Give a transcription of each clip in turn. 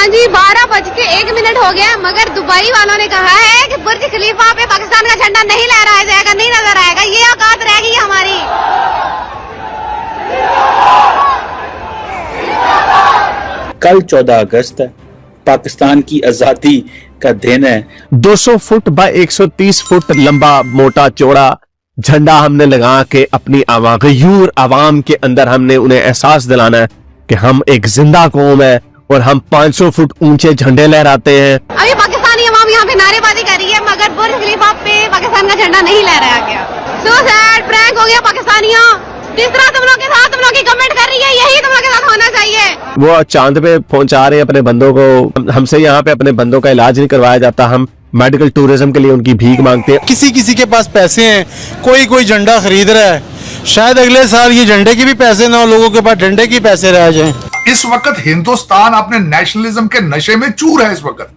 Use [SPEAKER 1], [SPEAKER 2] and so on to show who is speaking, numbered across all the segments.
[SPEAKER 1] जी 12:01 हो गया, मगर दुबई वालों ने कहा है कि बुर्ज खलीफा पे पाकिस्तान का झंडा नहीं लहराया जाएगा, नहीं नजर आएगा। ये औकात रहेगी हमारी।
[SPEAKER 2] कल 14 अगस्त है, पाकिस्तान की आजादी का दिन है।
[SPEAKER 3] 200 फुट बाय 130 फुट लंबा मोटा चौड़ा झंडा हमने लगा के अपनी गयूर आवाम के अंदर हमने उन्हें एहसास दिलाना है कि हम एक जिंदा कौम है और हम 500 फुट ऊंचे झंडे लहराते हैं।
[SPEAKER 1] अभी पाकिस्तानी अवाम यहाँ पे नारेबाजी कर रही है, मगर बुर्ज खलीफा पे पाकिस्तान का झंडा नहीं लहराया गया। सो सैड, प्रैंक हो गया पाकिस्तानियों। जिस तरह तुम लोग के साथ तुम लोग की कमेंट कर रही है, यही तुम लोग के साथ होना चाहिए। वो
[SPEAKER 3] चांद पे पहुंचा रहे हैं अपने बंदों को। हमसे यहाँ पे अपने बंदों का इलाज नहीं करवाया जाता, हम मेडिकल टूरिज्म के लिए उनकी भीख मांगते हैं।
[SPEAKER 4] किसी के पास पैसे हैं, कोई झंडा खरीद रहा है, शायद अगले साल ये झंडे के भी पैसे ना हो, लोगों के पास झंडे के पैसे रह जाएं।
[SPEAKER 5] इस वक्त हिंदुस्तान अपने नेशनलिज्म के नशे में चूर है। इस वक्त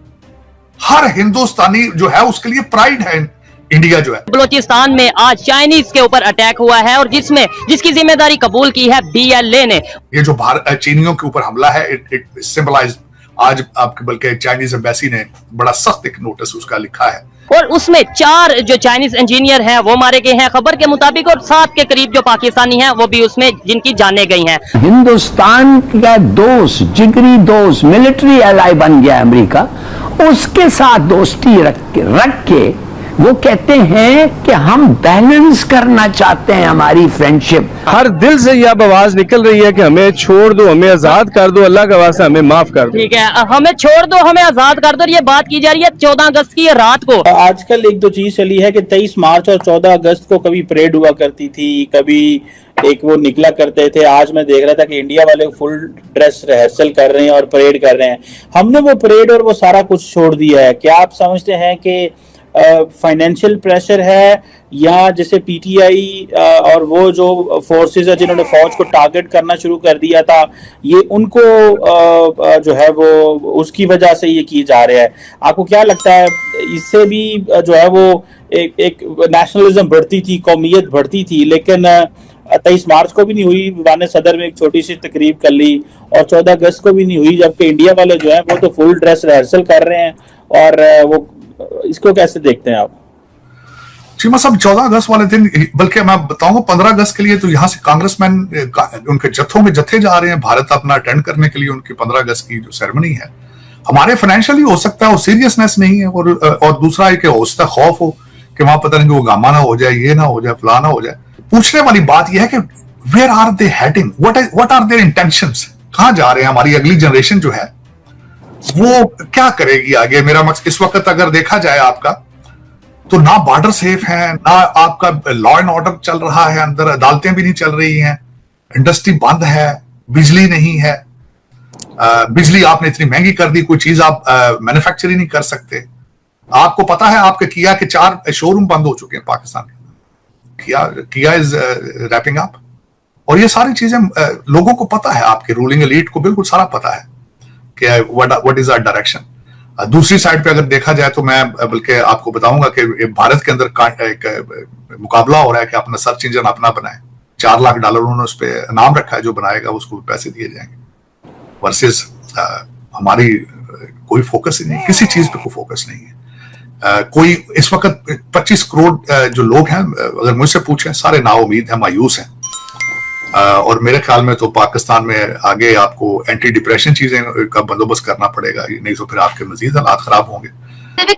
[SPEAKER 5] हर हिंदुस्तानी जो है उसके लिए प्राइड है इंडिया जो है।
[SPEAKER 6] बलोचिस्तान में आज चाइनीज के ऊपर अटैक हुआ है और जिसकी जिम्मेदारी कबूल की है BLA ने।
[SPEAKER 5] ये जो भारत चीनियों के ऊपर हमला है, इट सिंबलाइज आज आपके, बल्कि चाइनीज एम्बेसी ने बड़ा सख्त एक नोटिस उसका लिखा है
[SPEAKER 6] और उसमें 4 जो चाइनीज इंजीनियर हैं वो मारे गए हैं खबर के मुताबिक, और 7 के करीब जो पाकिस्तानी हैं वो भी उसमें जिनकी जानें गई हैं।
[SPEAKER 7] हिंदुस्तान का दोस्त, जिगरी दोस्त, मिलिट्री एलाई बन गया अमेरिका, उसके साथ दोस्ती रख के वो कहते हैं कि हम बैलेंस करना चाहते हैं हमारी फ्रेंडशिप।
[SPEAKER 3] हर दिल से यह आवाज निकल रही है कि हमें छोड़ दो, हमें आजाद कर दो, अल्लाह का वास्ता हमें माफ कर दो।
[SPEAKER 6] ठीक है, हमें छोड़ दो, हमें आजाद कर दो। ये बात की जा रही है 14 अगस्त की रात को।
[SPEAKER 2] आजकल एक दो चीज चली है कि 23 मार्च और 14 अगस्त को कभी परेड हुआ करती थी, कभी एक वो निकला करते थे। आज मैं देख रहा था कि इंडिया वाले फुल ड्रेस रिहर्सल कर रहे हैं और परेड कर रहे हैं। हमने वो परेड और वो सारा कुछ छोड़ दिया है। क्या आप समझते हैं कि फाइनेंशियल प्रेशर है, या जैसे PTI और वो जो फोर्सेस है जिन्होंने फौज को टारगेट करना शुरू कर दिया था, ये उनको जो है वो उसकी वजह से ये की जा रहा है? आपको क्या लगता है इससे भी जो है वो एक नेशनलिज्म बढ़ती थी, कौमियत बढ़ती थी, लेकिन 23 मार्च को भी नहीं हुई, वाने सदर में एक छोटी सी तकरीब कर ली, और 14 अगस्त को भी नहीं हुई, जबकि इंडिया वाले जो है वो तो फुल ड्रेस रिहर्सल कर रहे हैं। और वो इसको कैसे देखते हैं आप?
[SPEAKER 5] चीमा साहब, 14 अगस्त वाले दिन, बल्कि मैं बताऊंगा 15 अगस्त के लिए तो यहाँ से कांग्रेसमैन उनके जत्थों में जत्थे जा रहे हैं भारत अपना अटेंड करने के लिए। उनकी 15 अगस्त की जो सेरेमनी है, हमारे फाइनेंशियली हो सकता है, और सीरियसनेस नहीं है, और दूसरा है कि हौसला खौफ हो कि वहां पता नहीं कि वो गामा ना हो जाए, ये ना हो जाए, फला ना हो जाए। पूछने वाली बात यह है कि where are they heading, what are their intentions, कहां जा रहे हैं? हमारी अगली जनरेशन जो है वो क्या करेगी आगे? मेरा मकसद इस वक्त अगर देखा जाए आपका, तो ना बॉर्डर सेफ है, ना आपका लॉ एंड ऑर्डर चल रहा है, अंदर अदालतें भी नहीं चल रही हैं, इंडस्ट्री बंद है, बिजली नहीं है। बिजली आपने इतनी महंगी कर दी, कोई चीज आप मैन्युफैक्चरिंग नहीं कर सकते। आपको पता है आपके किया के 4 शोरूम बंद हो चुके हैं पाकिस्तान के। किया इज रैपिंग अप, और ये सारी चीजें लोगों को पता है, आपके रूलिंग एलीट को बिल्कुल सारा पता है कि व्हाट इज आवर डायरेक्शन। दूसरी साइड पे अगर देखा जाए तो मैं बल्कि आपको बताऊंगा कि भारत के अंदर एक मुकाबला हो रहा है कि अपना सर्च इंजन अपना बनाए। $4 लाख उन्होंने उस पर इनाम रखा है, जो बनाएगा उसको पैसे दिए जाएंगे। वर्सेस हमारी कोई फोकस ही नहीं, किसी चीज पे कोई फोकस नहीं है। कोई इस वक्त 25 करोड़ जो लोग हैं, अगर मुझसे पूछें, सारे नाउम्मीद हैं, मायूस हैं। और मेरे ख्याल में तो पाकिस्तान में आगे आपको एंटी डिप्रेशन चीजें का बंदोबस्त करना पड़ेगा, नहीं तो फिर आपके मजीद हालात खराब होंगे।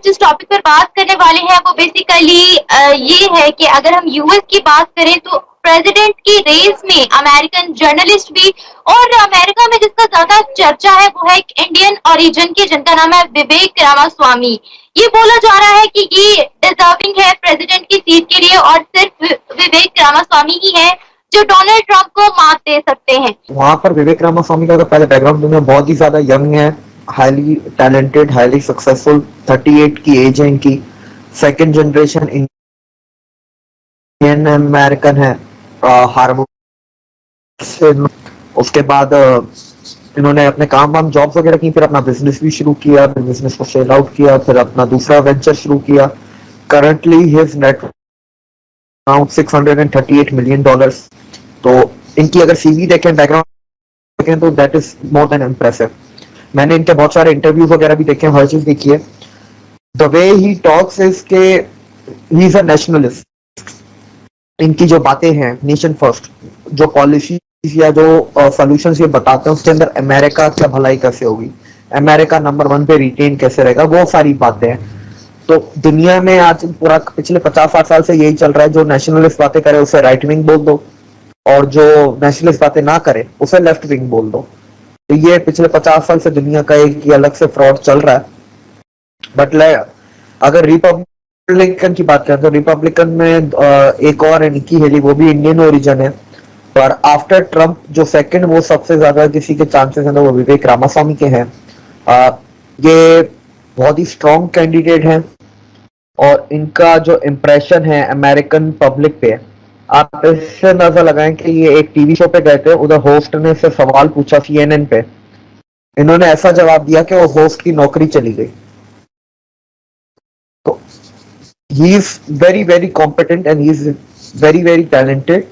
[SPEAKER 8] जिस टॉपिक पर बात करने वाले हैं वो बेसिकली ये है कि अगर हम यूएस की बात करें तो प्रेसिडेंट की रेस में अमेरिकन जर्नलिस्ट भी, और अमेरिका में जिसका ज्यादा चर्चा है वो है एक इंडियन ओरिजिन के, जिनका नाम है विवेक रामास्वामी। ये बोला जा रहा है कि ये डिजर्विंग है प्रेसिडेंट की सीट के लिए, और सिर्फ विवेक रामास्वामी ही है जो डोनाल्ड ट्रंप को मात दे सकते हैं।
[SPEAKER 9] वहां पर विवेक रामास्वामी का पहले बैकग्राउंड में बहुत ही ज्यादा यंग है, हाईली टैलेंटेड, हाईली सक्सेसफुल, 38 की एज है इनकी, सेकंड जनरेशन इंडियन अमेरिकन है, हार्वर्ड से। उसके बाद इन्होंने अपने काम जॉब्स वगैरह की, फिर अपना बिजनेस भी शुरू किया, बिजनेस को सेल आउट किया, फिर अपना दूसरा वेंचर शुरू किया। Currently his net around $638 million। तो इनकी अगर सीवी देखें, बैकग्राउंड देखें, तो that is more than impressive. मैंने इनके बहुत सारे इंटरव्यूज वगैरह भी देखे हैं, हर चीज देखी है। The way he talks is के ही इज अ नेशनलिस्ट। इनकी जो बातें हैं नेशन फर्स्ट, जो पॉलिसी या जो सॉल्यूशंस ये बताते हैं उसके अंदर अमेरिका क्या भलाई कैसे होगी, अमेरिका नंबर 1 पे रिटेन कैसे रहेगा, वो सारी बातें हैं। तो दुनिया में आज पूरा पिछले 50-60 साल से यही चल रहा है, जो नेशनलिस्ट बातें करे उसे राइट विंग बोल दो और जो नेशनलिस्ट बातें ना करे उसे लेफ्ट विंग बोल दो। तो ये पिछले 50 साल से दुनिया का एक अलग से फ्रॉड चल रहा है। बट अगर रिपब्लिकन की बात करें तो रिपब्लिकन में एक और है निकी हेली, वो भी इंडियन ओरिजिन है। और आफ्टर ट्रम्प जो सेकंड वो सबसे ज्यादा किसी के चांसेस हैं तो वो विवेक रामास्वामी के हैं। ये बहुत ही स्ट्रॉन्ग कैंडिडेट हैं और इनका जो इम्प्रेशन है अमेरिकन पब्लिक पे, आप इससे अंदाजा लगाएं कि ये एक टीवी शो पे गए थे, उधर होस्ट ने से सवाल पूछा CNN पे, इन्होंने ऐसा जवाब दिया कि वो होस्ट की नौकरी चली गई। तो he is very very competent and he is very very talented.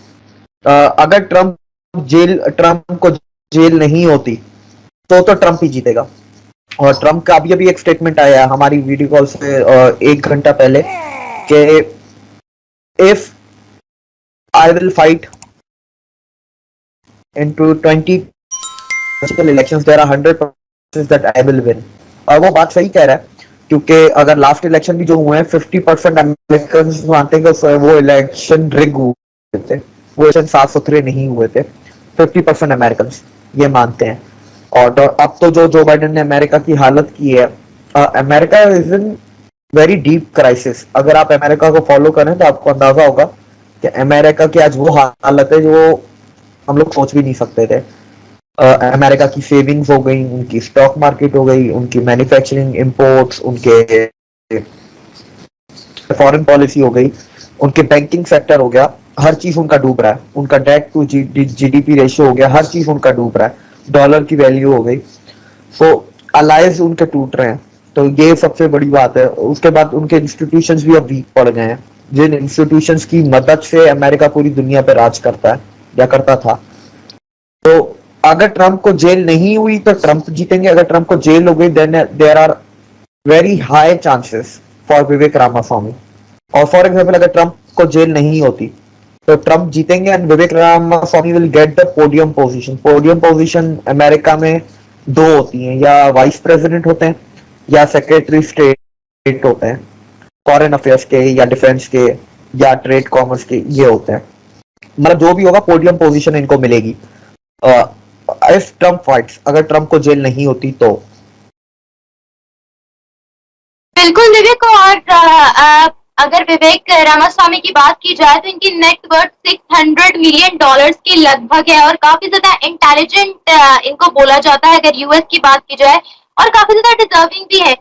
[SPEAKER 9] अगर ट्रम्प को जेल नहीं होती तो ट्रम्प ही जीतेगा। और ट्रम्प का अभी एक स्टेटमेंट आया हमारी वीडियो कॉल से 1 घंटा पहले कि if I will fight into 20 elections there are 100% that I will win. और वो बात सही कह रहा है, क्योंकि अगर लास्ट इलेक्शन भी जो हुए हैं 50% अमेरिकन मानते हैं कि वो इलेक्शन रिग हुए थे, वो इलेक्शन साफ सुथरे नहीं हुए थे। 50% अमेरिकन ये मानते हैं। और अब तो जो बाइडेन ने अमेरिका की हालत की है, America is in very deep crisis. अगर आप अमेरिका को फॉलो करें तो आपको अंदाजा होगा कि अमेरिका की आज वो हालत है जो हम लोग सोच भी नहीं सकते थे। अमेरिका की सेविंग्स हो गई, उनकी स्टॉक मार्केट हो गई, उनकी मैन्युफैक्चरिंग इंपोर्ट्स, उनके फॉरेन पॉलिसी हो गई, उनके बैंकिंग सेक्टर हो गया, हर चीज उनका डूब रहा है। उनका डेट टू GDP रेशियो हो गया, हर चीज उनका डूब रहा है। डॉलर की वैल्यू हो गई, तो अलायंस उनके टूट रहे हैं। तो ये सबसे बड़ी बात है। उसके बाद उनके इंस्टीट्यूशंस भी अब वीक पड़ गए हैं, जिन इंस्टीट्यूशंस की मदद से अमेरिका पूरी दुनिया पर राज करता है या करता था। तो अगर ट्रम्प को जेल नहीं हुई तो ट्रम्प जीतेंगे, अगर ट्रम्प को जेल हो गई then there are very high chances for Vivek Ramaswamy. और फॉर एग्जाम्पल अगर ट्रम्प को जेल नहीं होती तो ट्रम्प जीतेंगे and Vivek Ramaswamy will get the podium position. Podium position America में 2 होती हैं, या वाइस प्रेसिडेंट होते हैं या सेक्रेटरी स्टेट होते हैं, फॉरेन अफेयर्स के या डिफेंस के या ट्रेड कॉमर्स के, ये होते हैं। मतलब जो भी होगा पोडियम पोजीशन इनको मिलेगी इफ ट्रम्प फाइट्स, अगर ट्रम्प को जेल नहीं होती तो।
[SPEAKER 8] बिल्कुल विवेक। और अगर विवेक रामास्वामी की बात की जाए तो इनकी नेटवर्थ $600 मिलियन के लगभग है और काफी ज्यादा इंटेलिजेंट इनको बोला जाता है अगर यूएस की बात की जाए, और काफी ज्यादा डिजर्विंग भी है।